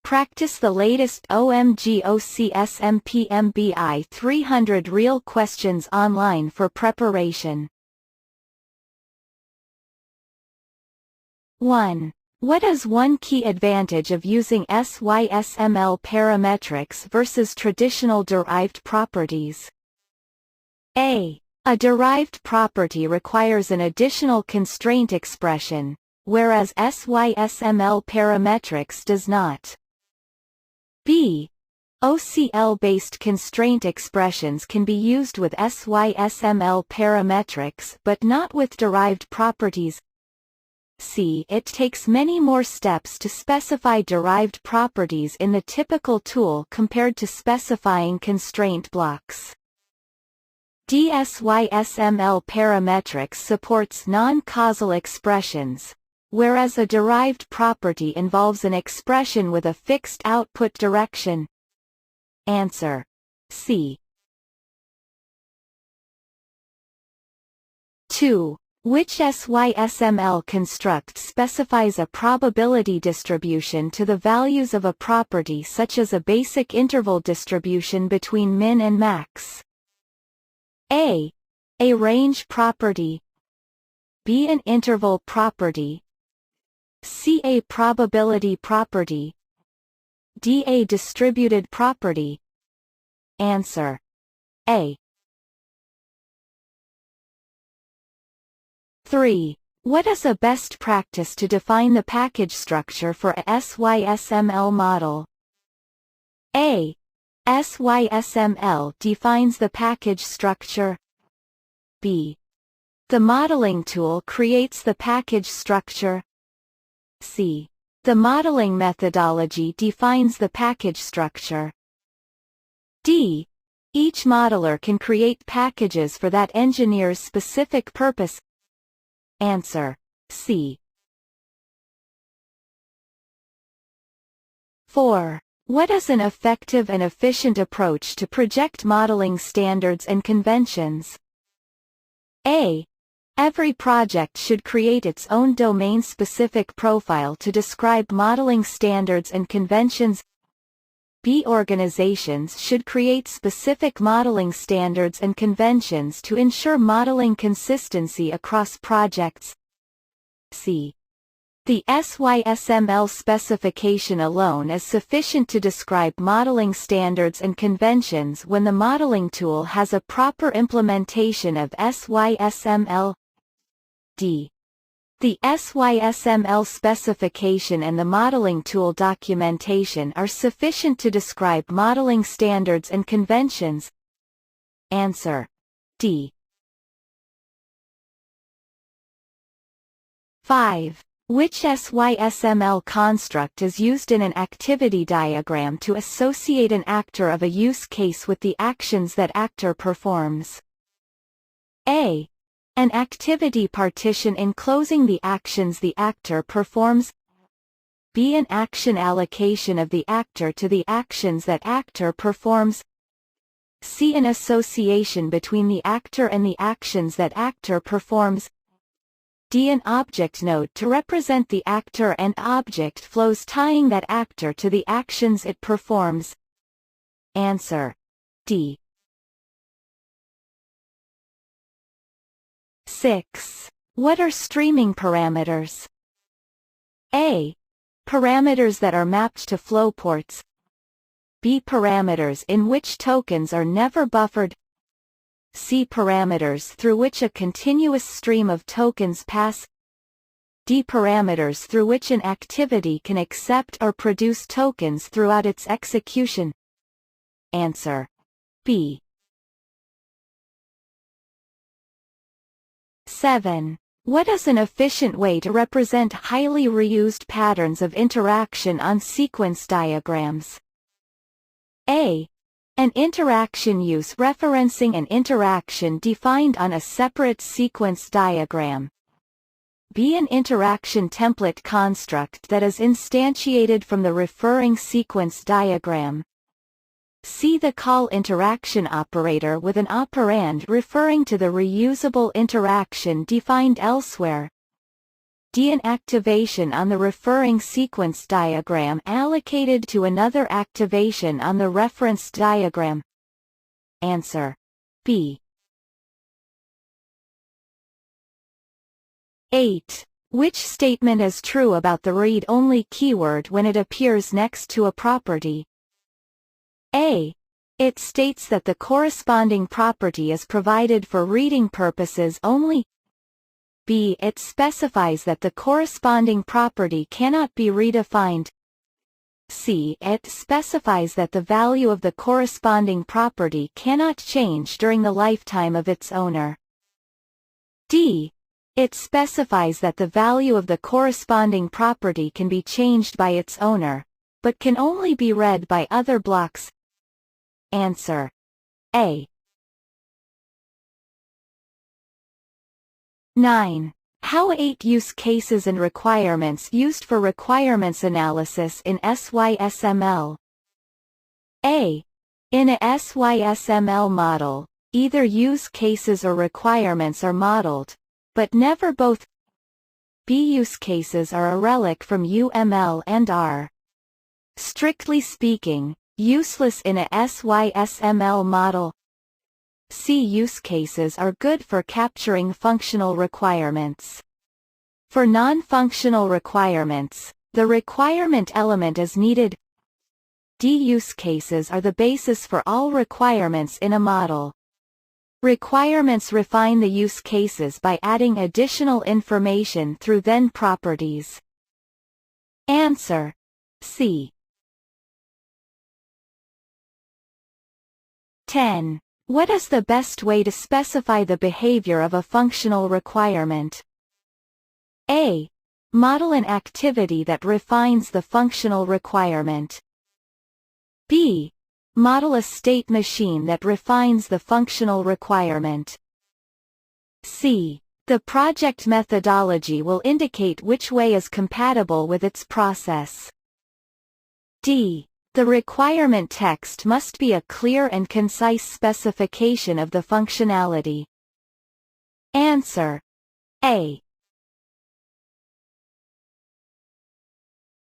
Practice the latest OMG-OCSMP-MBI300 real questions online for preparation. 1. What is one key advantage of using SysML parametrics versus traditional derived properties? A derived property requires an additional constraint expression, whereas SysML parametrics does not. B. OCL-based constraint expressions can be used with SysML parametrics but not with derived properties. C. It takes many more steps to specify derived properties in the typical tool compared to specifying constraint blocks. D. SysML parametrics supports non-causal expressions, whereas a derived property involves an expression with a fixed output direction. Answer: C. 2. Which SysML construct specifies a probability distribution to the values of a property such as a basic interval distribution between min and max? A range property. B. An interval property. C. A probability property. D. A distributed property. Answer: A. 3. What is a best practice to define the package structure for a SysML model? A. SysML defines the package structure. B. The modeling tool creates the package structure. C. The modeling methodology defines the package structure. D. Each modeler can create packages for that engineer's specific purpose. Answer: C. 4. What is an effective and efficient approach to project modeling standards and conventions? A. Every project should create its own domain-specific profile to describe modeling standards and conventions. B. Organizations should create specific modeling standards and conventions to ensure modeling consistency across projects. C. The SysML specification alone is sufficient to describe modeling standards and conventions when the modeling tool has a proper implementation of SysML. D. The SysML specification and the modeling tool documentation are sufficient to describe modeling standards and conventions. Answer: D. 5. Which SysML construct is used in an activity diagram to associate an actor of a use case with the actions that actor performs? A. An activity partition enclosing the actions the actor performs. B. An action allocation of the actor to the actions that actor performs. C. An association between the actor and the actions that actor performs. D. An object node to represent the actor and object flows tying that actor to the actions it performs. Answer: D. 6. What are streaming parameters? A. Parameters that are mapped to flow ports. B. Parameters in which tokens are never buffered. C. Parameters through which a continuous stream of tokens pass. D. Parameters through which an activity can accept or produce tokens throughout its execution. Answer: B. 7. What is an efficient way to represent highly reused patterns of interaction on sequence diagrams? A. An interaction use referencing an interaction defined on a separate sequence diagram. B. An interaction template construct that is instantiated from the referring sequence diagram. C. The call interaction operator with an operand referring to the reusable interaction defined elsewhere. D. An activation on the referring sequence diagram allocated to another activation on the referenced diagram. Answer B. 8. Which statement is true about the read-only keyword when it appears next to a property? A. It states that the corresponding property is provided for reading purposes only. B. It specifies that the corresponding property cannot be redefined. C. It specifies that the value of the corresponding property cannot change during the lifetime of its owner. D. It specifies that the value of the corresponding property can be changed by its owner, but can only be read by other blocks. Answer A. 9. How 8 use cases and requirements used for requirements analysis in SysML. A. In a SysML model, either use cases or requirements are modeled, but never both. B. Use cases are a relic from UML and are, strictly speaking, useless in a SysML model. C. Use cases are good for capturing functional requirements. For non-functional requirements, the requirement element is needed. D. Use cases are the basis for all requirements in a model. Requirements refine the use cases by adding additional information through then properties. Answer C. 10. What is the best way to specify the behavior of a functional requirement? A. Model an activity that refines the functional requirement. B. Model a state machine that refines the functional requirement. C. The project methodology will indicate which way is compatible with its process. D. The requirement text must be a clear and concise specification of the functionality. Answer A.